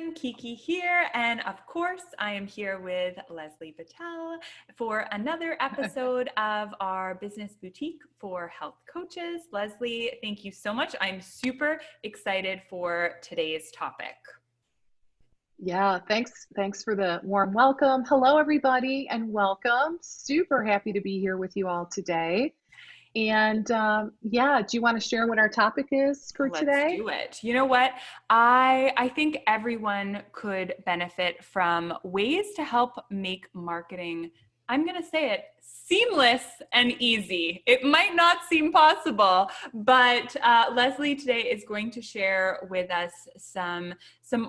everyone, Kiki here, and of course I am here with Leslie Patel for another episode of our Business Boutique for Health Coaches. Leslie, thank you so much. I'm super excited for today's topic. Yeah, thanks for the warm welcome. Hello, everybody, and welcome. Super happy to be here with you all today. And yeah, do you want to share what our topic is for Let's today? do it. You know what? I think everyone could benefit from ways to help make marketing, I'm going to say it, seamless and easy. It might not seem possible, but Leslie today is going to share with us some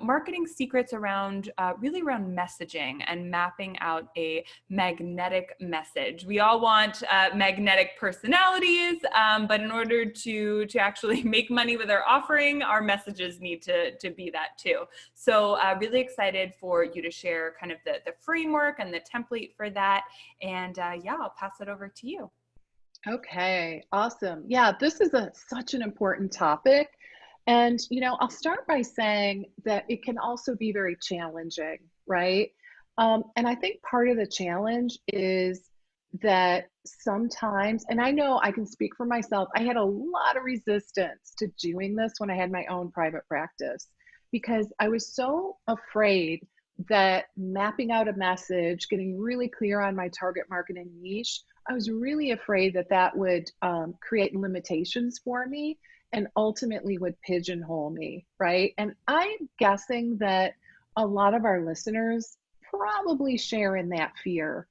marketing secrets around really around messaging and mapping out a magnetic message. We all want magnetic personalities, but in order to actually make money with our offering, our messages need to be that too. So really excited for you to share kind of the framework and the template for that. And yeah, I'll pass it over to you. Okay, awesome. Yeah, this is such an important topic. And, I'll start by saying that it can also be very challenging, right? And I think part of the challenge is that sometimes, and I know I can speak for myself, I had a lot of resistance to doing this when I had my own private practice because I was so afraid that mapping out a message, getting really clear on my target marketing niche, I was really afraid that that would create limitations for me and ultimately would pigeonhole me, right? And I'm guessing that a lot of our listeners probably share in that fear.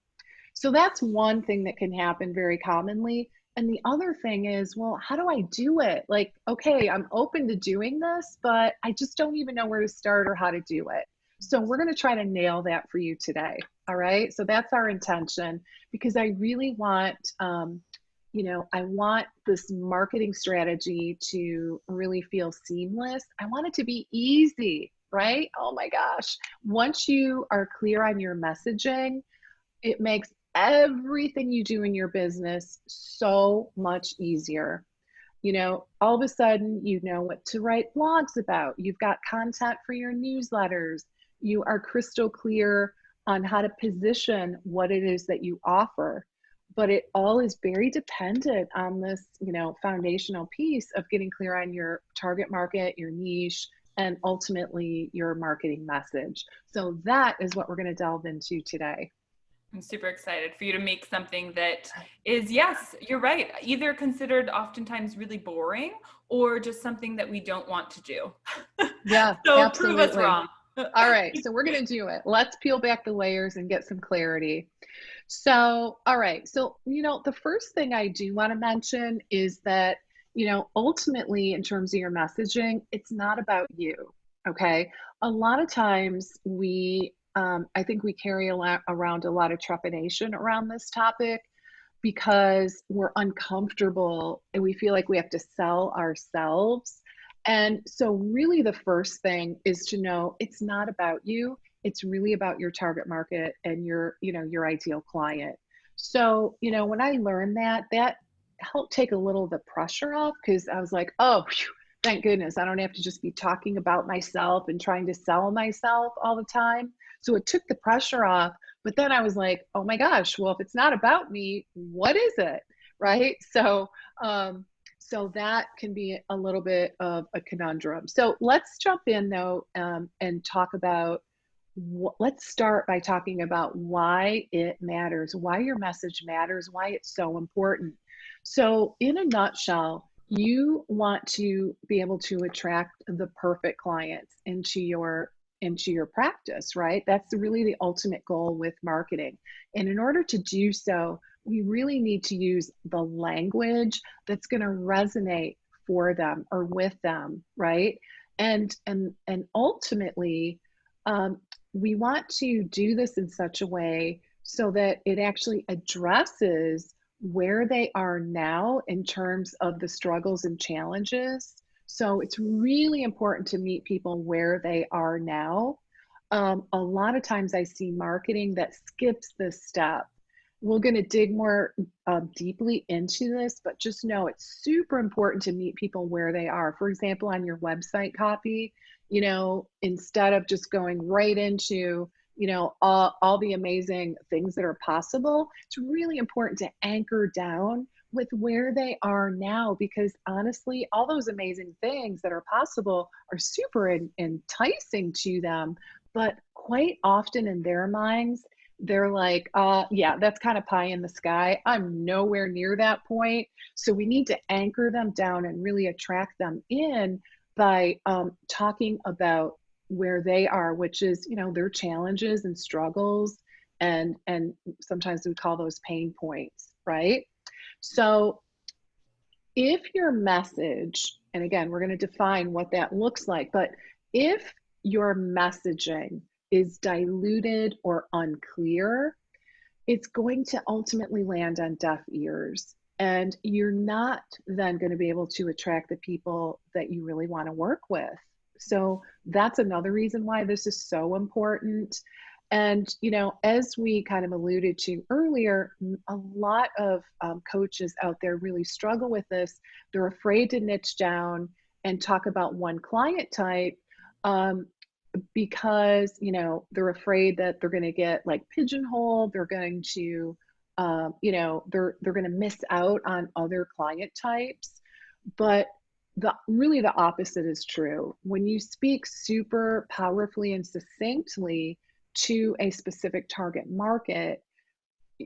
So that's one thing that can happen very commonly. And the other thing is, well, how do I do it? Like, okay, I'm open to doing this, but I just don't even know where to start or how to do it. So we're going to try to nail that for you today. All right. So that's our intention because I really want, I want this marketing strategy to really feel seamless. I want it to be easy, right? Oh my gosh. Once you are clear on your messaging, it makes everything you do in your business so much easier. All of a sudden, you know what to write blogs about. You've got content for your newsletters. You are crystal clear on how to position what it is that you offer. But it all is very dependent on this, foundational piece of getting clear on your target market, your niche, and ultimately your marketing message. So that is what we're going to delve into today. I'm super excited for you to make something that is, yes, you're right, either considered oftentimes really boring or just something that we don't want to do. Yeah, So prove us absolutely. wrong. All right, so we're going to do it. Let's peel back the layers and get some clarity. So, all right. So, the first thing I do want to mention is that, ultimately, in terms of your messaging, it's not about you. Okay. A lot of times I think we carry around a lot of trepidation around this topic because we're uncomfortable and we feel like we have to sell ourselves. And so, really, the first thing is to know it's not about you. It's really about your target market and your ideal client. So, when I learned that, that helped take a little of the pressure off because I was like, oh, phew, thank goodness I don't have to just be talking about myself and trying to sell myself all the time. So it took the pressure off. But then I was like, oh my gosh, well, if it's not about me, what is it? Right. So that can be a little bit of a conundrum. So let's jump in though, and talk about let's start by talking about why it matters, why your message matters, why it's so important. So, in a nutshell, you want to be able to attract the perfect clients into your practice, right? That's really the ultimate goal with marketing. And in order to do so, we really need to use the language that's going to resonate for them or with them, right? And ultimately, um, we want to do this in such a way so that it actually addresses where they are now in terms of the struggles and challenges. So it's really important to meet people where they are now. A lot of times I see marketing that skips this step. we're going to dig more deeply into this, but just know it's super important to meet people where they are. For example, on your website copy, instead of just going right into, all the amazing things that are possible, it's really important to anchor down with where they are now, because honestly, all those amazing things that are possible are super enticing to them. But quite often in their minds, they're like, yeah, that's kind of pie in the sky. I'm nowhere near that point. So we need to anchor them down and really attract them in by talking about where they are, which is, their challenges and struggles, and sometimes we call those pain points, right? So if your message, and again, we're going to define what that looks like, but if your messaging is diluted or unclear, it's going to ultimately land on deaf ears. And you're not then going to be able to attract the people that you really want to work with. So that's another reason why this is so important. And, as we kind of alluded to earlier, a lot of coaches out there really struggle with this. They're afraid to niche down and talk about one client type, um, because they're afraid that they're going to get like pigeonholed. They're going to they're going to miss out on other client types. But the opposite is true. When you speak super powerfully and succinctly to a specific target market,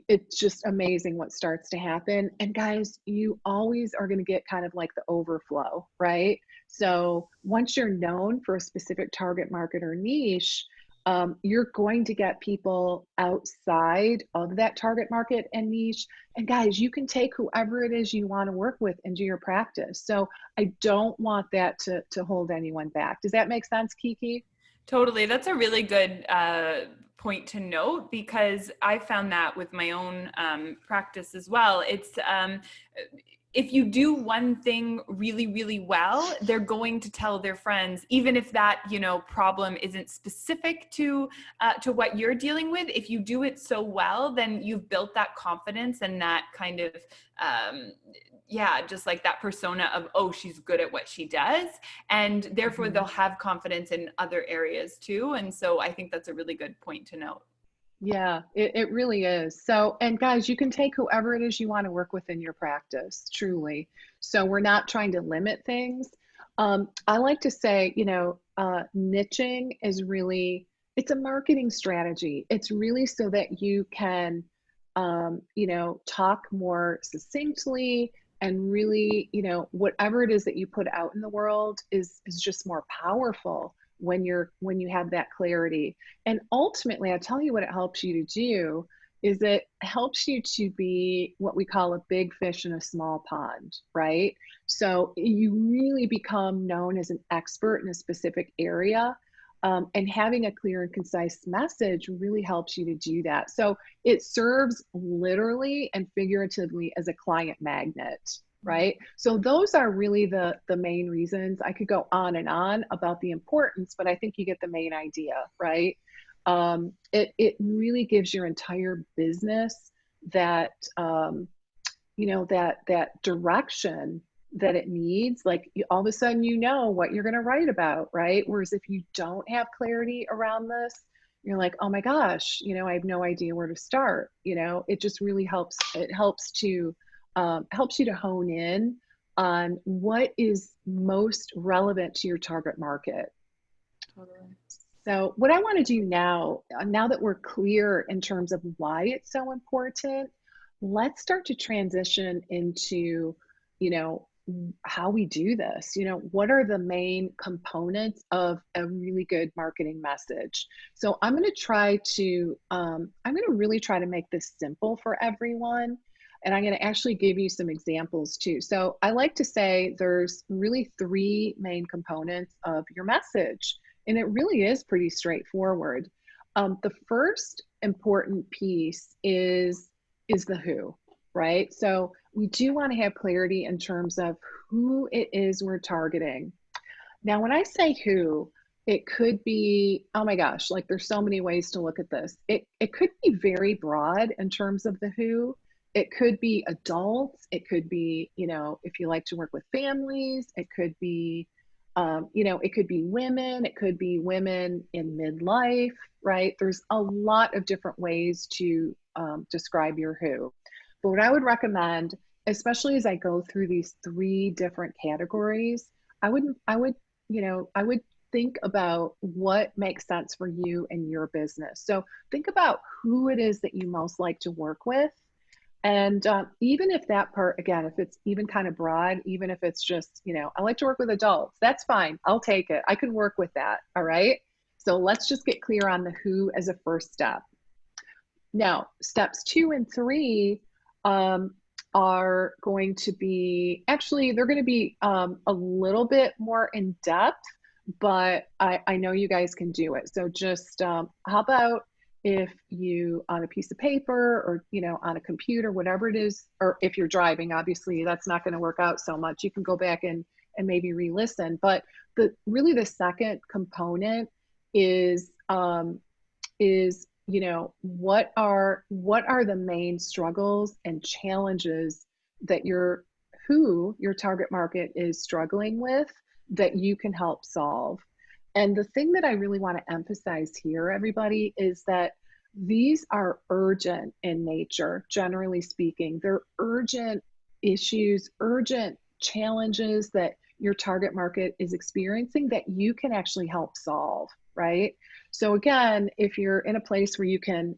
it's just amazing what starts to happen. And guys, you always are going to get kind of like the overflow, right? So once you're known for a specific target market or niche, you're going to get people outside of that target market and niche. And guys, you can take whoever it is you want to work with into your practice. So I don't want that to hold anyone back. Does that make sense, Kiki? Totally. That's a really good point to note, because I found that with my own practice as well. It's if you do one thing really, really well, they're going to tell their friends, even if that, problem isn't specific to what you're dealing with. If you do it so well, then you've built that confidence and that kind of, yeah, just like that persona of, oh, she's good at what she does. And therefore they'll have confidence in other areas too. And so I think that's a really good point to note. Yeah, it really is. So, and guys, you can take whoever it is you want to work with in your practice, truly. So we're not trying to limit things. I like to say, niching is really, it's a marketing strategy. It's really so that you can, talk more succinctly, and really, whatever it is that you put out in the world is just more powerful when you have that clarity. And ultimately, I tell you what it helps you to do is it helps you to be what we call a big fish in a small pond, right? So you really become known as an expert in a specific area. And having a clear and concise message really helps you to do that. So it serves literally and figuratively as a client magnet, right? So those are really the main reasons. I could go on and on about the importance, but I think you get the main idea, right? It really gives your entire business that that direction that it needs. Like all of a sudden, what you're going to write about, right? Whereas if you don't have clarity around this, you're like, oh my gosh, I have no idea where to start. It just really helps. It helps you to hone in on what is most relevant to your target market. Totally. So what I want to do now that we're clear in terms of why it's so important, let's start to transition into, how we do this. What are the main components of a really good marketing message? So I'm going to really try to make this simple for everyone. And I'm going to actually give you some examples too. So I like to say there's really three main components of your message. And it really is pretty straightforward. The first important piece is the who, right? So we do want to have clarity in terms of who it is we're targeting. Now, when I say who, It could be, oh my gosh, like there's so many ways to look at this. It could be very broad in terms of the who. It could be adults. It could be, if you like to work with families, it could be, it could be women. It could be women in midlife, right? There's a lot of different ways to describe your who. But what I would recommend, especially as I go through these three different categories, I would think about what makes sense for you and your business. So think about who it is that you most like to work with. And even if that part, again, if it's even kind of broad, even if it's just, I like to work with adults, that's fine. I'll take it. I can work with that. All right. So let's just get clear on the who as a first step. Now, steps 2 and 3 um, are going to be, actually, they're going to be a little bit more in depth, but I know you guys can do it. So just how about if you, on a piece of paper or, on a computer, whatever it is, or if you're driving, obviously that's not going to work out so much. You can go back and maybe re-listen. But really the second component is, what are the main struggles and challenges that your target market is struggling with that you can help solve. And the thing that I really want to emphasize here, everybody, is that these are urgent in nature. Generally speaking, they're urgent issues, urgent challenges that your target market is experiencing that you can actually help solve, right? So again, if you're in a place where you can,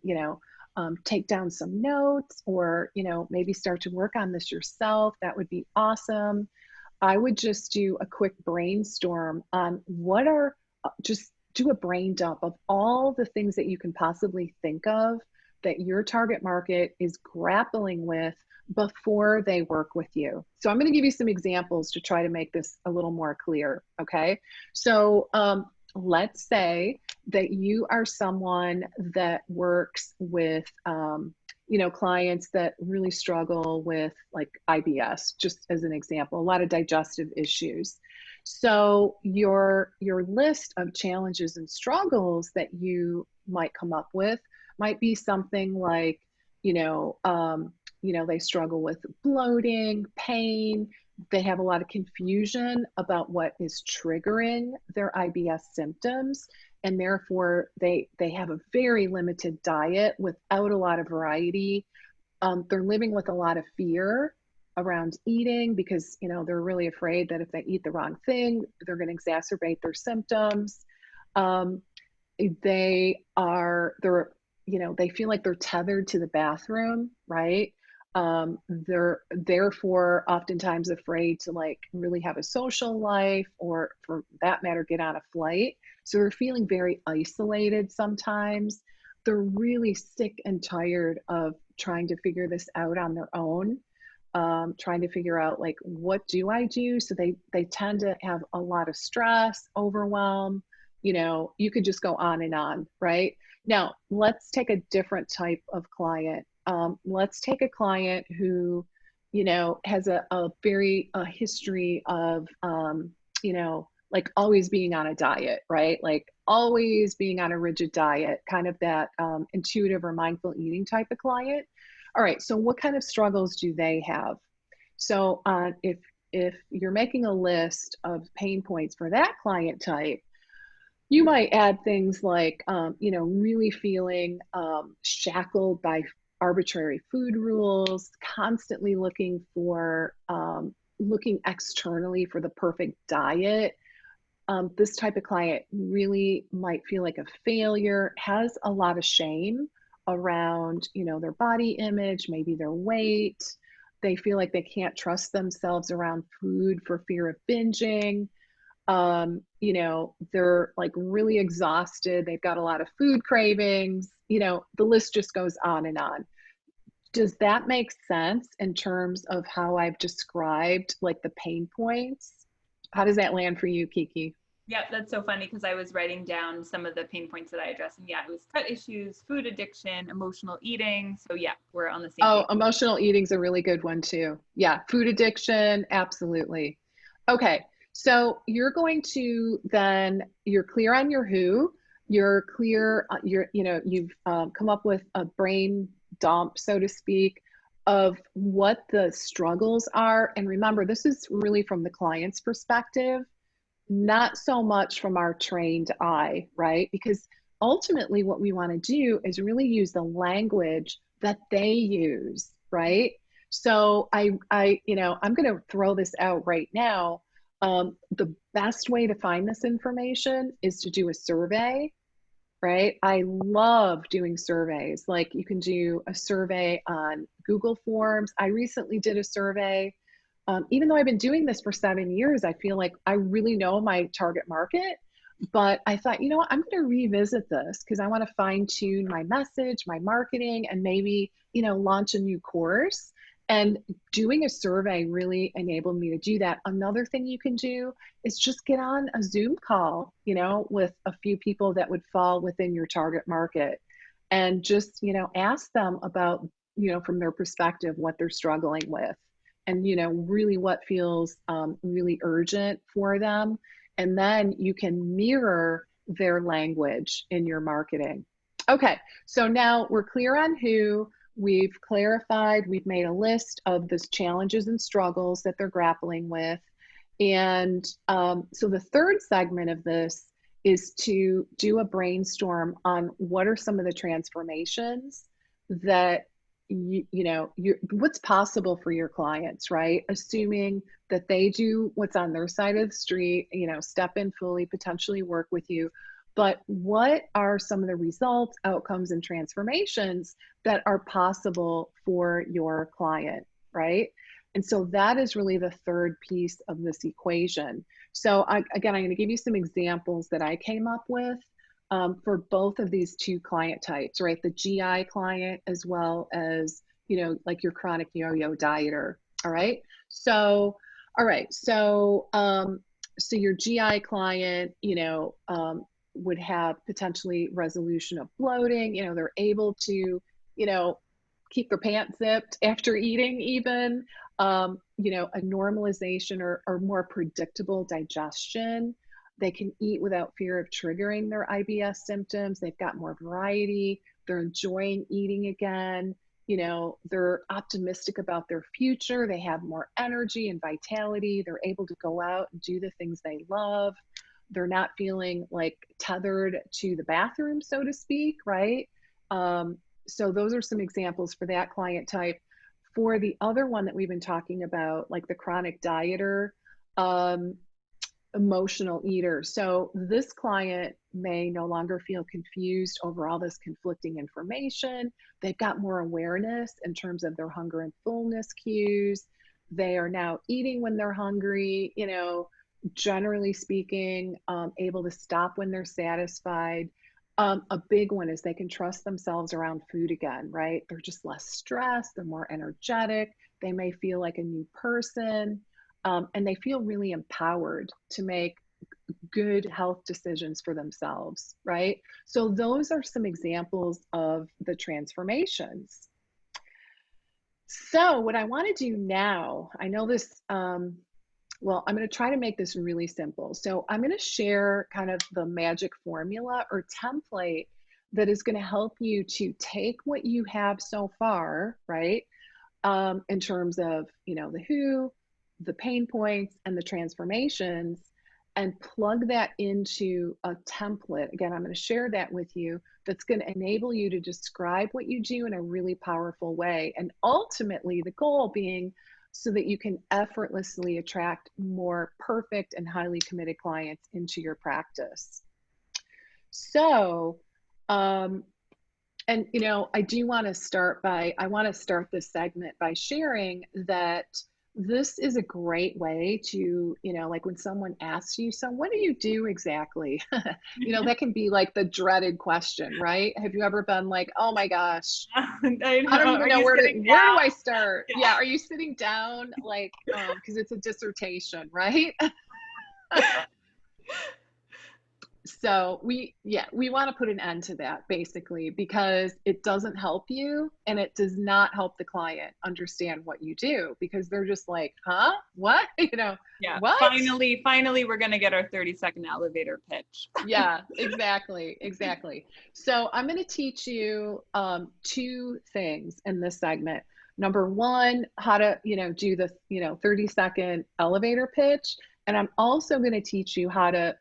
take down some notes, or, maybe start to work on this yourself, that would be awesome. I would just do a quick brainstorm on just do a brain dump of all the things that you can possibly think of that your target market is grappling with before they work with you. So I'm going to give you some examples to try to make this a little more clear. Okay. So let's say that you are someone that works with, clients that really struggle with like IBS, just as an example, a lot of digestive issues. So your list of challenges and struggles that you might come up with might be something like, they struggle with bloating, pain. They have a lot of confusion about what is triggering their IBS symptoms, and therefore they have a very limited diet without a lot of variety. They're living with a lot of fear around eating because they're really afraid that if they eat the wrong thing, they're going to exacerbate their symptoms. Um, they feel like they're tethered to the bathroom, right? They're therefore oftentimes afraid to like really have a social life, or for that matter, get on a flight. So they're feeling very isolated sometimes. They're really sick and tired of trying to figure this out on their own, trying to figure out like, what do I do? So they tend to have a lot of stress, overwhelm. You could just go on and on, right? Now, let's take a different type of client. Let's take a client who, has a history of, like always being on a diet, right? Like always being on a rigid diet, kind of that intuitive or mindful eating type of client. All right, so what kind of struggles do they have? So if you're making a list of pain points for that client type, you might add things like, really feeling shackled by arbitrary food rules, constantly looking externally for the perfect diet. This type of client really might feel like a failure, has a lot of shame around, their body image, maybe their weight. They feel like they can't trust themselves around food for fear of binging. They're like really exhausted. They've got a lot of food cravings. The list just goes on and on. Does that make sense in terms of how I've described like the pain points? How does that land for you, Kiki? Yeah, that's so funny because I was writing down some of the pain points that I addressed. And yeah, it was gut issues, food addiction, emotional eating. So yeah, we're on the same Oh, page. emotional eating's a really good one too. Yeah, food addiction, absolutely. Okay, So you're going to then, you're clear on your who, you're clear, you've come up with a brain dump, so to speak, of what the struggles are. And remember, this is really from the client's perspective, not so much from our trained eye, right? Because ultimately what we want to do is really use the language that they use, right? So I'm going to throw this out right now. The best way to find this information is to do a survey, right? I love doing surveys. Like you can do a survey on Google Forms. I recently did a survey. Even though I've been doing this for 7 years, I feel like I really know my target market. But I thought, I'm going to revisit this because I want to fine tune my message, my marketing, and maybe, launch a new course. And doing a survey really enabled me to do that. Another thing you can do is just get on a Zoom call, with a few people that would fall within your target market and just, ask them about, from their perspective, what they're struggling with and, really what feels really urgent for them. And then you can mirror their language in your marketing. Okay, so now we're clear on who. We've clarified, we've made a list of the challenges and struggles that they're grappling with. And so the third segment of this is to do a brainstorm on what are some of the transformations that what's possible for your clients, right? Assuming that they do what's on their side of the street, step in fully, potentially work with you. But what are some of the results, outcomes, and transformations that are possible for your client, right? And so that is really the third piece of this equation. So again, I'm going to give you some examples that I came up with for both of these two client types, right? The GI client as well as, like your chronic yo-yo dieter. All right. So, all right. So, so your GI client, would have potentially resolution of bloating. They're able to, keep their pants zipped after eating even, a normalization or more predictable digestion. They can eat without fear of triggering their IBS symptoms. They've got more variety. They're enjoying eating again. They're optimistic about their future. They have more energy and vitality. They're able to go out and do the things they love. They're not feeling like tethered to the bathroom, so to speak, right? So those are some examples for that client type. For the other one that we've been talking about, like the chronic dieter, emotional eater. So this client may no longer feel confused over all this conflicting information. They've got more awareness in terms of their hunger and fullness cues. They are now eating when they're hungry, generally speaking, able to stop when they're satisfied. A big one is they can trust themselves around food again, right? They're just less stressed, they're more energetic, they may feel like a new person, and they feel really empowered to make good health decisions for themselves, right? So those are some examples of the transformations. So what I want to do now, I know this, well, I'm going to try to make this really simple. So I'm going to share kind of the magic formula or template that is going to help you to take what you have so far, right? In terms of, the who, the pain points, and the transformations, and plug that into a template. Again, I'm going to share that with you that's going to enable you to describe what you do in a really powerful way. And ultimately, the goal being so that you can effortlessly attract more perfect and highly committed clients into your practice. So, and I do want to start this segment by sharing that this is a great way to, like when someone asks you, so what do you do exactly? That can be like the dreaded question, right? Have you ever been like, oh my gosh, I I don't know. even Are know you where sitting do I down? start? Yeah, are you sitting down? Like, because it's a dissertation, right? So we want to put an end to that basically because it doesn't help you and it does not help the client understand what you do because they're just like, huh? What? Yeah. What? Finally, we're going to get our 30-second elevator pitch. Yeah, exactly. Exactly. So I'm going to teach you two things in this segment. Number one, how to, do the, 30-second elevator pitch. And I'm also going to teach you how to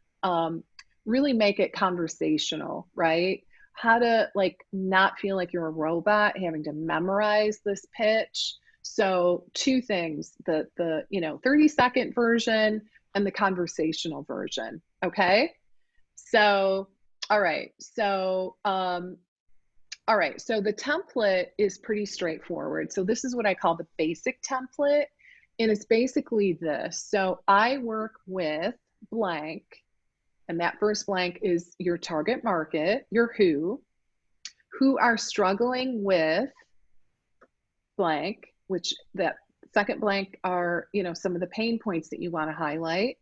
really make it conversational, right? How to like not feel like you're a robot having to memorize this pitch. So two things, the 30-second version and the conversational version. Okay. So, all right. So the template is pretty straightforward. So this is what I call the basic template. And it's basically this. So I work with blank, and that first blank is your target market, your who are struggling with blank, which that second blank are, some of the pain points that you want to highlight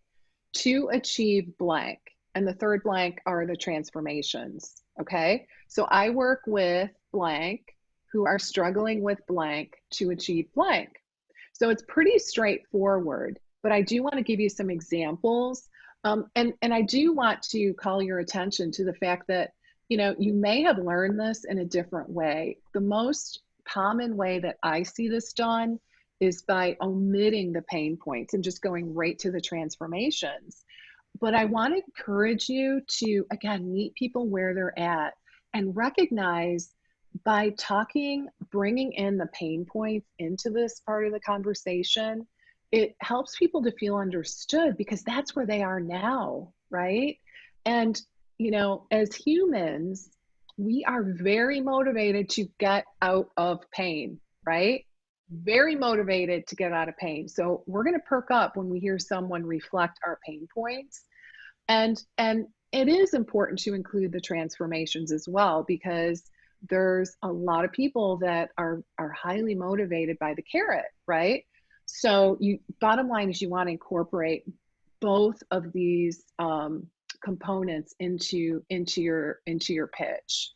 to achieve blank. And the third blank are the transformations. Okay. So I work with blank who are struggling with blank to achieve blank. So it's pretty straightforward, but I do want to give you some examples. And I do want to call your attention to the fact that, you may have learned this in a different way. The most common way that I see this done is by omitting the pain points and just going right to the transformations. But I want to encourage you to, again, meet people where they're at and recognize by talking, bringing in the pain points into this part of the conversation, it helps people to feel understood because that's where they are now, right? And, as humans, we are very motivated to get out of pain, right? Very motivated to get out of pain. So we're going to perk up when we hear someone reflect our pain points. And it is important to include the transformations as well because there's a lot of people that are highly motivated by the carrot, right? So bottom line is you want to incorporate both of these components into your pitch.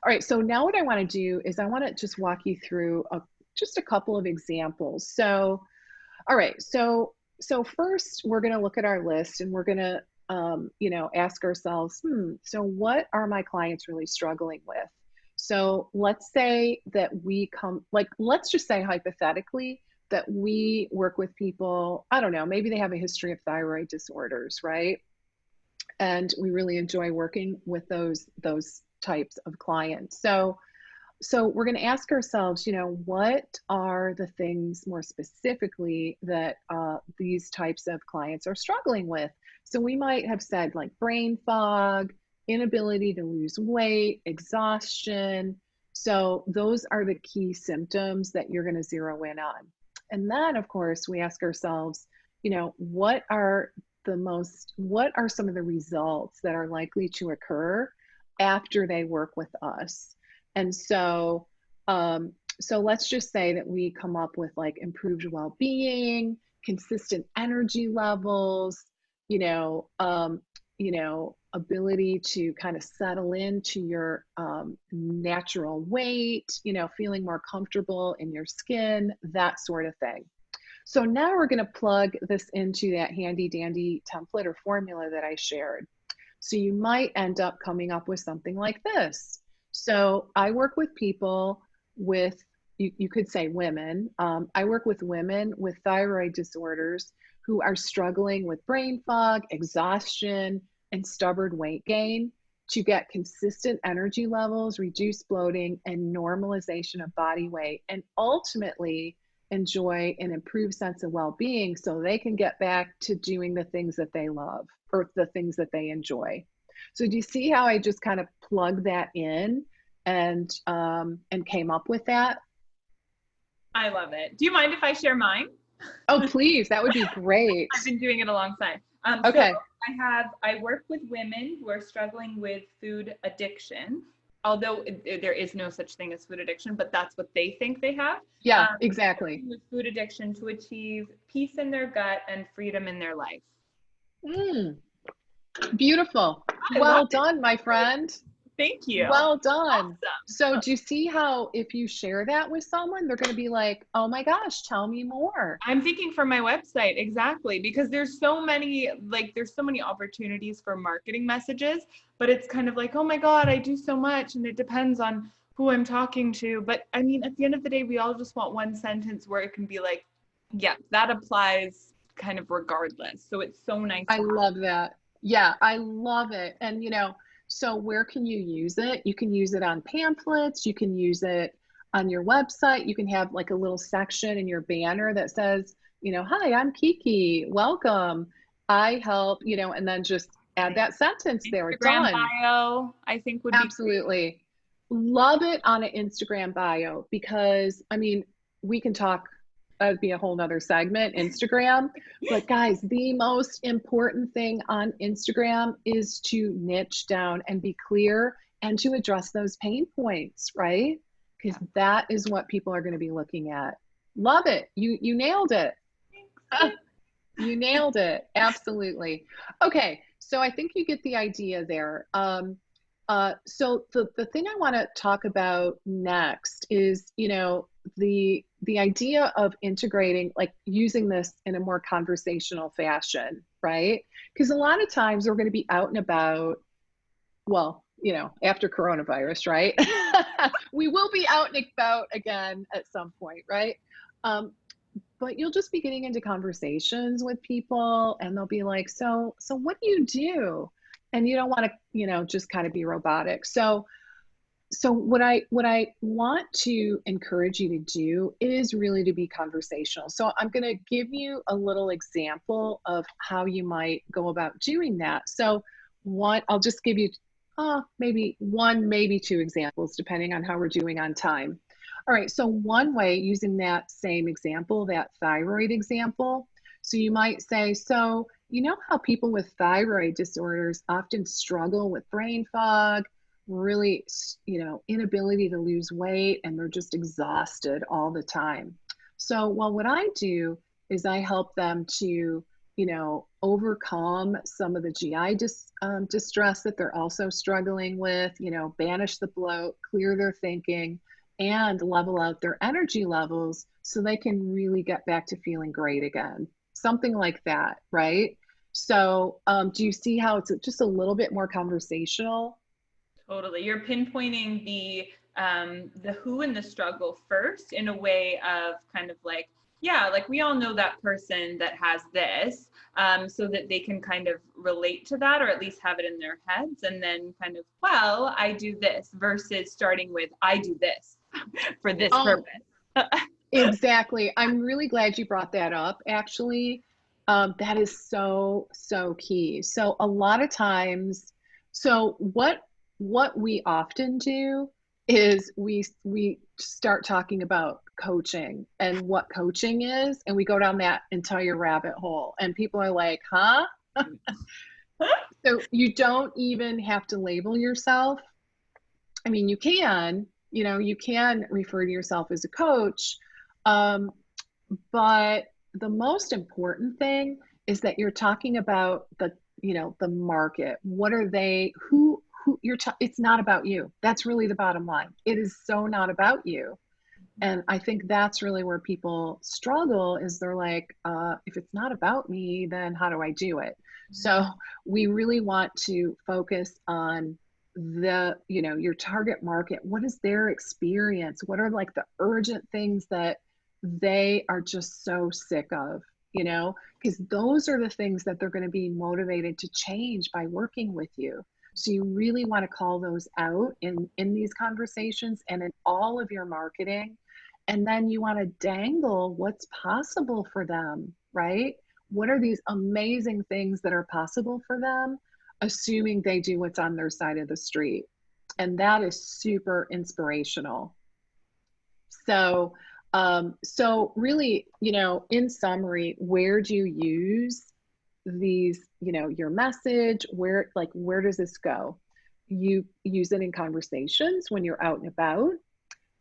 All right, so now what I want to do is I want to just walk you through just a couple of examples. So, all right, so first we're going to look at our list and we're going to ask ourselves, so what are my clients really struggling with? So let's say that let's just say hypothetically that we work with people, I don't know, maybe they have a history of thyroid disorders, right? And we really enjoy working with those types of clients. So we're going to ask ourselves, what are the things more specifically that these types of clients are struggling with? So we might have said like brain fog, inability to lose weight, exhaustion. So those are the key symptoms that you're going to zero in on. And then, of course, we ask ourselves, what are some of the results that are likely to occur after they work with us? And so let's just say that we come up with like improved well-being, consistent energy levels, ability to kind of settle into your natural weight, feeling more comfortable in your skin, that sort of thing. So now we're going to plug this into that handy dandy template or formula that I shared. So you might end up coming up with something like this. So I work with people with, you could say women. I work with women with thyroid disorders who are struggling with brain fog, exhaustion, and stubborn weight gain to get consistent energy levels, reduce bloating, and normalization of body weight, and ultimately enjoy an improved sense of well-being so they can get back to doing the things that they love or the things that they enjoy. So do you see how I just kind of plugged that in and came up with that? I love it. Do you mind if I share mine? Oh, please, that would be great. I've been doing it alongside. Okay. So I work with women who are struggling with food addiction, although there is no such thing as food addiction, but that's what they think they have. Yeah, exactly. With food addiction to achieve peace in their gut and freedom in their life. Beautiful. I love Well it. done, my friend. Thank you. Well done. Awesome. So do you see how if you share that with someone, they're going to be like, oh my gosh, tell me more. I'm thinking for my website, exactly, because there's so many opportunities for marketing messages, but it's kind of like, oh my God, I do so much and it depends on who I'm talking to. But I mean, at the end of the day, we all just want one sentence where it can be like, yeah, that applies kind of regardless. So it's so nice I to have. love that. Yeah, I love it. And so where can you use it? You can use it on pamphlets, you can use it on your website. You can have like a little section in your banner that says, hi, I'm Kiki. Welcome. I help, and then just add that sentence there. Instagram Done. bio, I think would be great. Absolutely. Love it on an Instagram bio because I mean, we can talk, that'd be a whole nother segment, Instagram. But guys, the most important thing on Instagram is to niche down and be clear and to address those pain points, right? Because that is what people are going to be looking at. Love it. You nailed it. Thanks. You nailed it. Absolutely. Okay, so I think you get the idea there. So the thing I want to talk about next is, the idea of integrating, like using this in a more conversational fashion, right? Because a lot of times we're going to be out and about, well, after coronavirus, right? We will be out and about again at some point, right? Um, but you'll just be getting into conversations with people and they'll be like, so what do you do? And you don't want to, just kind of be robotic. So what I want to encourage you to do is really to be conversational. So I'm going to give you a little example of how you might go about doing that. So one, I'll just give you maybe one, maybe two examples, depending on how we're doing on time. All right, so one way, using that same example, that thyroid example, so you might say, so you know how people with thyroid disorders often struggle with brain fog, really, inability to lose weight, and they're just exhausted all the time. So, well, what I do is I help them to, overcome some of the distress that they're also struggling with, banish the bloat, clear their thinking, and level out their energy levels so they can really get back to feeling great again. Something like that, right? So, do you see how it's just a little bit more conversational? Totally. You're pinpointing the who and the struggle first in a way of kind of like, yeah, like we all know that person that has this, so that they can kind of relate to that or at least have it in their heads. And then kind of, well, I do this versus starting with, I do this for this Oh, purpose. exactly. I'm really glad you brought that up, actually. That is so, so key. So a lot of times, so what we often do is we start talking about coaching and what coaching is, and we go down that entire rabbit hole. And people are like, huh? So you don't even have to label yourself. I mean, you can refer to yourself as a coach, um, but the most important thing is that you're talking about the market. What are they? Who it's not about you. That's really the bottom line. It is so not about you. And I think that's really where people struggle is they're like, if it's not about me, then how do I do it? So we really want to focus on your target market. What is their experience? What are like the urgent things that they are just so sick of, because those are the things that they're going to be motivated to change by working with you. So you really want to call those out in these conversations and in all of your marketing. And then you want to dangle what's possible for them, right? What are these amazing things that are possible for them, assuming they do what's on their side of the street? And that is super inspirational. So really, in summary, where do you use these, your message? Where does this go? You use it in conversations when you're out and about.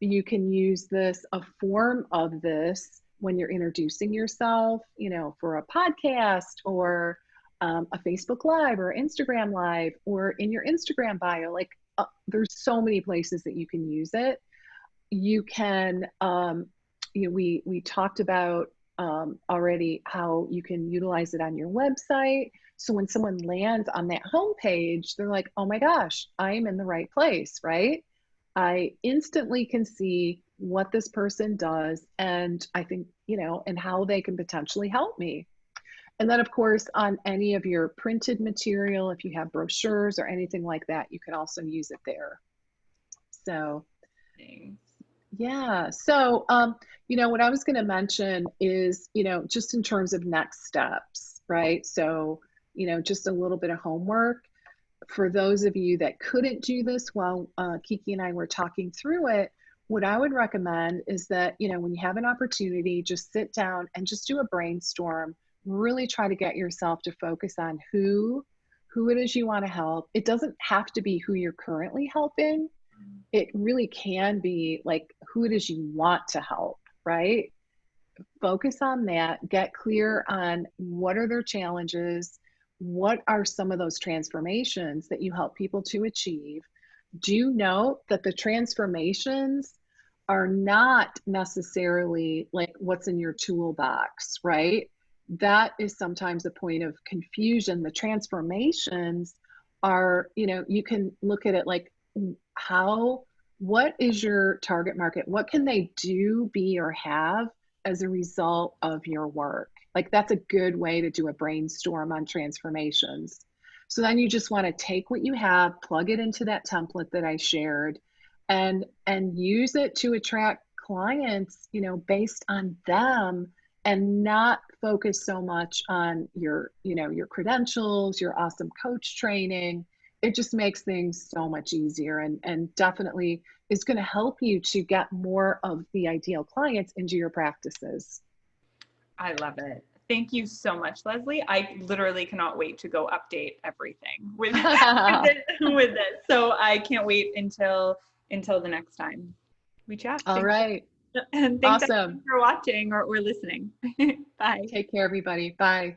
You can use a form of this when you're introducing yourself, for a podcast or a Facebook Live or Instagram Live or in your Instagram bio. Like there's so many places that you can use it. You can, we talked about already how you can utilize it on your website. So when someone lands on that homepage, they're like, oh my gosh, I'm in the right place, right? I instantly can see what this person does, and I think, and how they can potentially help me. And then, of course, on any of your printed material, if you have brochures or anything like that, you can also use it there. So, Thanks. yeah. So, what I was going to mention is, just in terms of next steps, right? So, just a little bit of homework for those of you that couldn't do this while Kiki and I were talking through it. What I would recommend is that, when you have an opportunity, just sit down and just do a brainstorm. Really try to get yourself to focus on who it is you want to help. It doesn't have to be who you're currently helping. It really can be like who it is you want to help, right? Focus on that, get clear on what are their challenges, what are some of those transformations that you help people to achieve. Do note that the transformations are not necessarily like what's in your toolbox, right? That is sometimes a point of confusion. The transformations are, you can look at it like what is your target market? What can they do, be, or have as a result of your work? Like that's a good way to do a brainstorm on transformations. So then you just want to take what you have, plug it into that template that I shared, and use it to attract clients, based on them, and not focus so much on your credentials, your awesome coach training. It just makes things so much easier, and definitely is going to help you to get more of the ideal clients into your practices. I love it. Thank you so much, Leslie. I literally cannot wait to go update everything with it. So I can't wait until the next time we chat. All right. And thanks Awesome. for watching or listening. Bye. Take care, everybody. Bye.